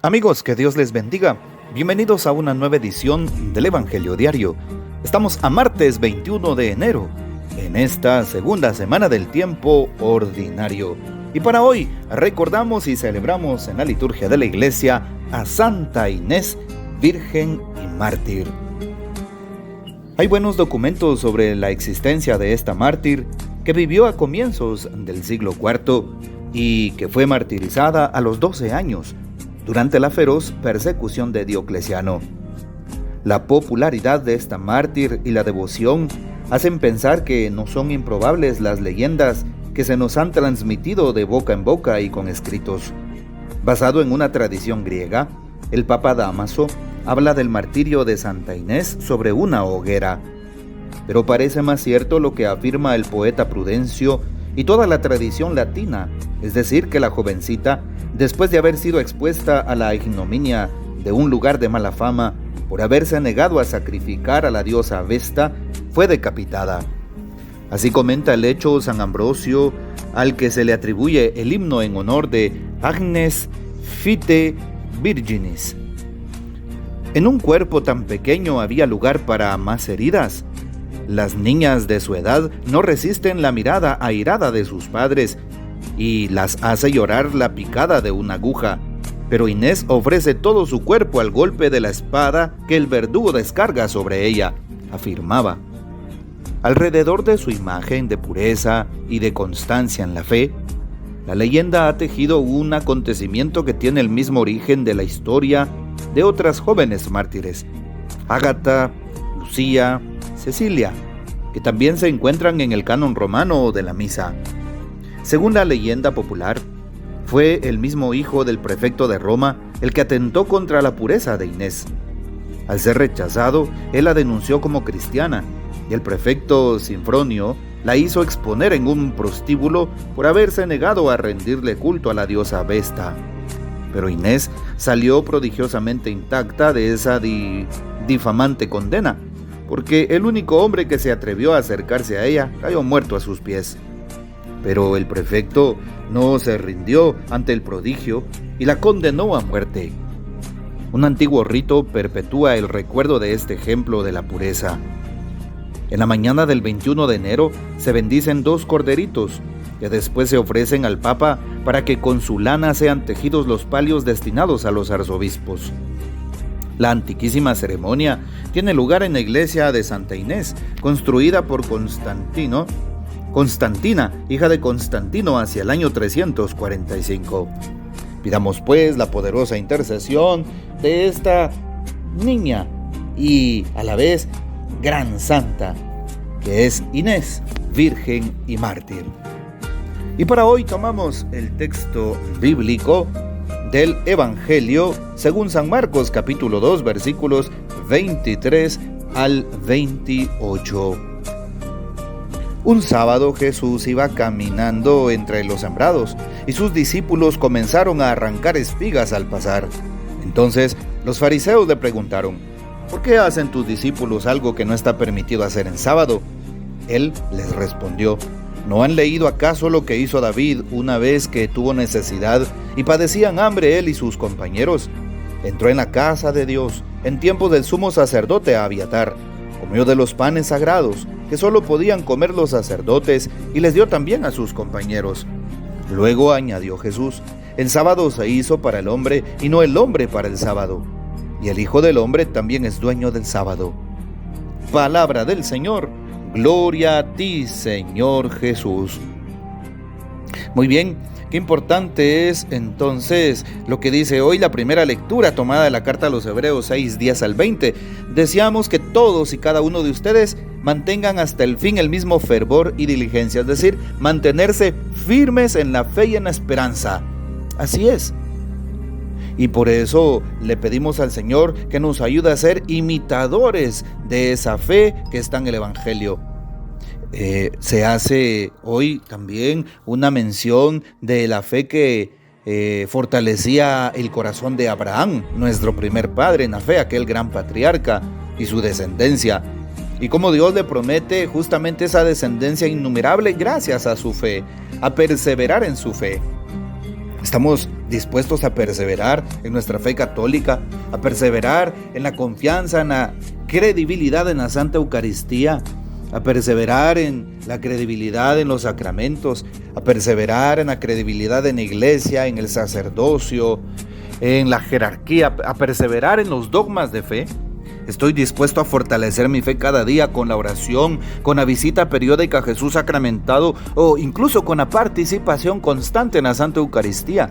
Amigos, que Dios les bendiga. Bienvenidos a una nueva edición del Evangelio Diario. Estamos a martes 21 de enero, en esta segunda semana del tiempo ordinario. Y para hoy recordamos y celebramos en la liturgia de la Iglesia a Santa Inés, Virgen y Mártir. Hay buenos documentos sobre la existencia de esta mártir que vivió a comienzos del siglo IV y que fue martirizada a los 12 años durante la feroz persecución de Diocleciano. La popularidad de esta mártir y la devoción hacen pensar que no son improbables las leyendas que se nos han transmitido de boca en boca y con escritos. Basado en una tradición griega, el Papa Dámaso habla del martirio de Santa Inés sobre una hoguera. Pero parece más cierto lo que afirma el poeta Prudencio y toda la tradición latina, es decir, que la jovencita, después de haber sido expuesta a la ignominia de un lugar de mala fama por haberse negado a sacrificar a la diosa Vesta, fue decapitada. Así comenta el hecho San Ambrosio, al que se le atribuye el himno en honor de Agnes Fite Virginis. En un cuerpo tan pequeño había lugar para más heridas. Las niñas de su edad no resisten la mirada airada de sus padres y las hace llorar la picada de una aguja. Pero Inés ofrece todo su cuerpo al golpe de la espada que el verdugo descarga sobre ella, afirmaba. Alrededor de su imagen de pureza y de constancia en la fe, la leyenda ha tejido un acontecimiento que tiene el mismo origen de la historia de otras jóvenes mártires, Ágata, Lucía, Cecilia, que también se encuentran en el canon romano de la misa. Según la leyenda popular, fue el mismo hijo del prefecto de Roma el que atentó contra la pureza de Inés. Al ser rechazado, él la denunció como cristiana, y el prefecto Sinfronio la hizo exponer en un prostíbulo por haberse negado a rendirle culto a la diosa Vesta. Pero Inés salió prodigiosamente intacta de esa difamante condena, porque el único hombre que se atrevió a acercarse a ella cayó muerto a sus pies. Pero el prefecto no se rindió ante el prodigio y la condenó a muerte. Un antiguo rito perpetúa el recuerdo de este ejemplo de la pureza. En la mañana del 21 de enero se bendicen 2 corderitos, que después se ofrecen al Papa para que con su lana sean tejidos los palios destinados a los arzobispos. La antiquísima ceremonia tiene lugar en la iglesia de Santa Inés, construida por Constantina, hija de Constantino, hacia el año 345. Pidamos pues la poderosa intercesión de esta niña y a la vez gran santa, que es Inés, Virgen y Mártir. Y para hoy tomamos el texto bíblico del Evangelio según San Marcos, capítulo 2, versículos 23 al 28. Un sábado Jesús iba caminando entre los sembrados y sus discípulos comenzaron a arrancar espigas al pasar. Entonces los fariseos le preguntaron: ¿por qué hacen tus discípulos algo que no está permitido hacer en sábado? Él les respondió: ¿no han leído acaso lo que hizo David una vez que tuvo necesidad y padecían hambre él y sus compañeros? Entró en la casa de Dios en tiempos del sumo sacerdote Abiatar, comió de los panes sagrados que solo podían comer los sacerdotes y les dio también a sus compañeros. Luego añadió Jesús: el sábado se hizo para el hombre y no el hombre para el sábado. Y el Hijo del Hombre también es dueño del sábado. Palabra del Señor. Gloria a ti, Señor Jesús. Muy bien, qué importante es entonces lo que dice hoy la primera lectura tomada de la carta a los Hebreos 6, 10 al 20. Deseamos que todos y cada uno de ustedes mantengan hasta el fin el mismo fervor y diligencia, es decir, mantenerse firmes en la fe y en la esperanza. Así es. Y por eso le pedimos al Señor que nos ayude a ser imitadores de esa fe que está en el Evangelio. Se hace hoy también una mención de la fe que fortalecía el corazón de Abraham, nuestro primer padre en la fe, aquel gran patriarca, y su descendencia. Y como Dios le promete justamente esa descendencia innumerable gracias a su fe, a perseverar en su fe. ¿Estamos dispuestos a perseverar en nuestra fe católica, a perseverar en la confianza, en la credibilidad en la Santa Eucaristía, a perseverar en la credibilidad en los sacramentos, a perseverar en la credibilidad en la iglesia, en el sacerdocio, en la jerarquía, a perseverar en los dogmas de fe? Estoy dispuesto a fortalecer mi fe cada día con la oración, con la visita periódica a Jesús sacramentado o incluso con la participación constante en la Santa Eucaristía.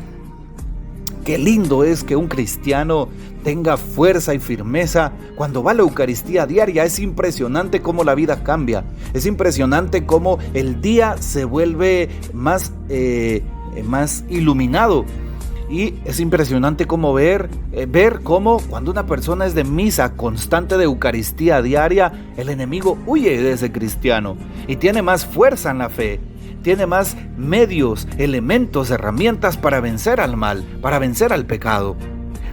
Qué lindo es que un cristiano tenga fuerza y firmeza cuando va a la Eucaristía diaria. Es impresionante cómo la vida cambia. Es impresionante cómo el día se vuelve más iluminado. Y es impresionante cómo ver cómo cuando una persona es de misa constante de Eucaristía diaria, el enemigo huye de ese cristiano y tiene más fuerza en la fe, tiene más medios, elementos, herramientas para vencer al mal, para vencer al pecado.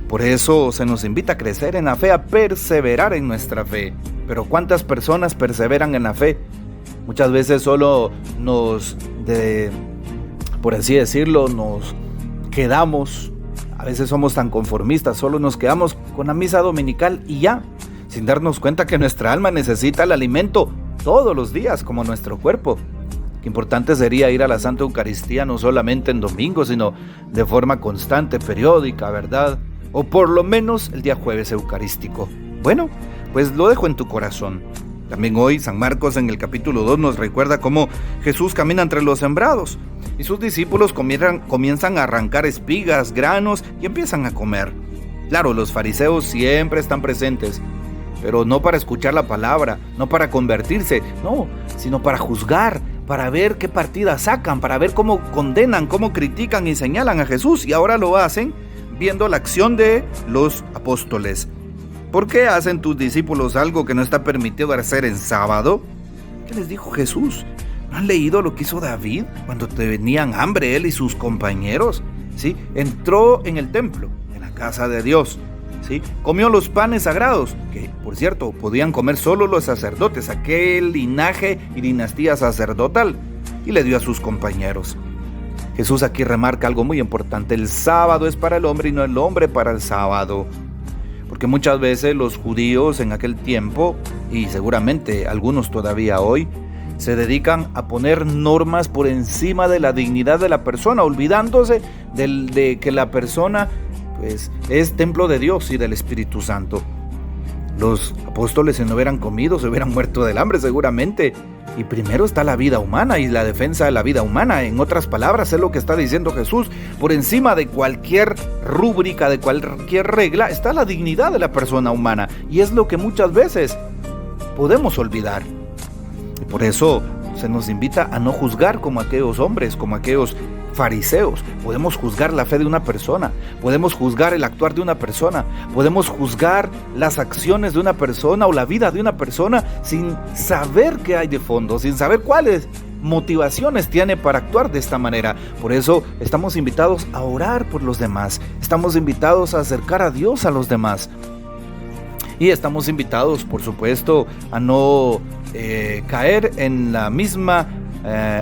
Por eso se nos invita a crecer en la fe, a perseverar en nuestra fe. Pero ¿cuántas personas perseveran en la fe? Muchas veces solo por así decirlo, nos quedamos, a veces somos tan conformistas, solo nos quedamos con la misa dominical y ya, sin darnos cuenta que nuestra alma necesita el alimento todos los días, como nuestro cuerpo. Qué importante sería ir a la Santa Eucaristía no solamente en domingo, sino de forma constante, periódica, ¿verdad? O por lo menos el día jueves eucarístico. Bueno, pues lo dejo en tu corazón. También hoy San Marcos en el capítulo 2 nos recuerda cómo Jesús camina entre los sembrados y sus discípulos comienzan a arrancar espigas, granos y empiezan a comer. Claro, los fariseos siempre están presentes, pero no para escuchar la palabra, no para convertirse, no, sino para juzgar, para ver qué partida sacan, para ver cómo condenan, cómo critican y señalan a Jesús. Y ahora lo hacen viendo la acción de los apóstoles. ¿Por qué hacen tus discípulos algo que no está permitido hacer en sábado? ¿Qué les dijo Jesús? ¿No han leído lo que hizo David cuando tenían hambre él y sus compañeros? ¿Sí? Entró en el templo, en la casa de Dios. ¿Sí? Comió los panes sagrados, que por cierto podían comer solo los sacerdotes, aquel linaje y dinastía sacerdotal, y le dio a sus compañeros. Jesús aquí remarca algo muy importante: el sábado es para el hombre y no el hombre para el sábado. Porque muchas veces los judíos en aquel tiempo, y seguramente algunos todavía hoy, se dedican a poner normas por encima de la dignidad de la persona, olvidándose de que la persona pues, es templo de Dios y del Espíritu Santo. Los apóstoles, si no hubieran comido, se hubieran muerto del hambre seguramente. Y primero está la vida humana y la defensa de la vida humana. En otras palabras, es lo que está diciendo Jesús. Por encima de cualquier rúbrica, de cualquier regla, está la dignidad de la persona humana. Y es lo que muchas veces podemos olvidar. Y por eso se nos invita a no juzgar como aquellos hombres, como aquellos fariseos. Podemos juzgar la fe de una persona, podemos juzgar el actuar de una persona, podemos juzgar las acciones de una persona o la vida de una persona sin saber qué hay de fondo, sin saber cuáles motivaciones tiene para actuar de esta manera. Por eso estamos invitados a orar por los demás, estamos invitados a acercar a Dios a los demás. Y estamos invitados, por supuesto, a no caer en la misma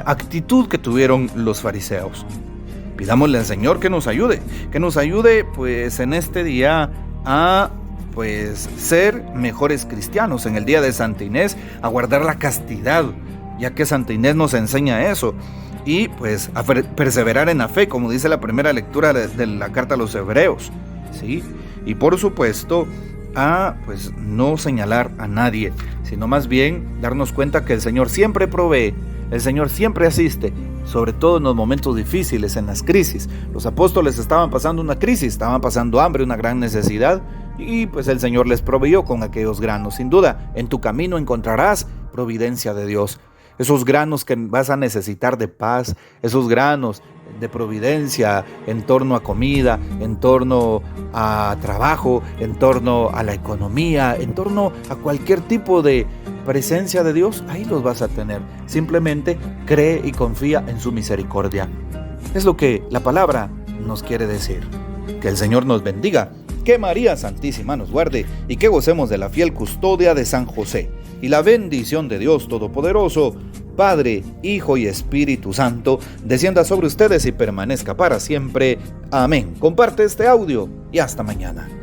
actitud que tuvieron los fariseos. Pidámosle al Señor que nos ayude pues en este día a pues ser mejores cristianos, en el día de Santa Inés, a guardar la castidad, ya que Santa Inés nos enseña eso, y pues a perseverar en la fe, como dice la primera lectura de la carta a los Hebreos, ¿sí? Y por supuesto a pues no señalar a nadie, sino más bien darnos cuenta que el Señor siempre provee, el Señor siempre asiste, sobre todo en los momentos difíciles, en las crisis. Los apóstoles estaban pasando una crisis, estaban pasando hambre, una gran necesidad, y pues el Señor les proveyó con aquellos granos. Sin duda, en tu camino encontrarás providencia de Dios. Esos granos que vas a necesitar de paz, esos granos de providencia en torno a comida, en torno a trabajo, en torno a la economía, en torno a cualquier tipo de presencia de Dios, ahí los vas a tener. Simplemente cree y confía en su misericordia. Es lo que la palabra nos quiere decir. Que el Señor nos bendiga, que María Santísima nos guarde y que gocemos de la fiel custodia de San José. Y la bendición de Dios Todopoderoso, Padre, Hijo y Espíritu Santo, descienda sobre ustedes y permanezca para siempre. Amén. Comparte este audio y hasta mañana.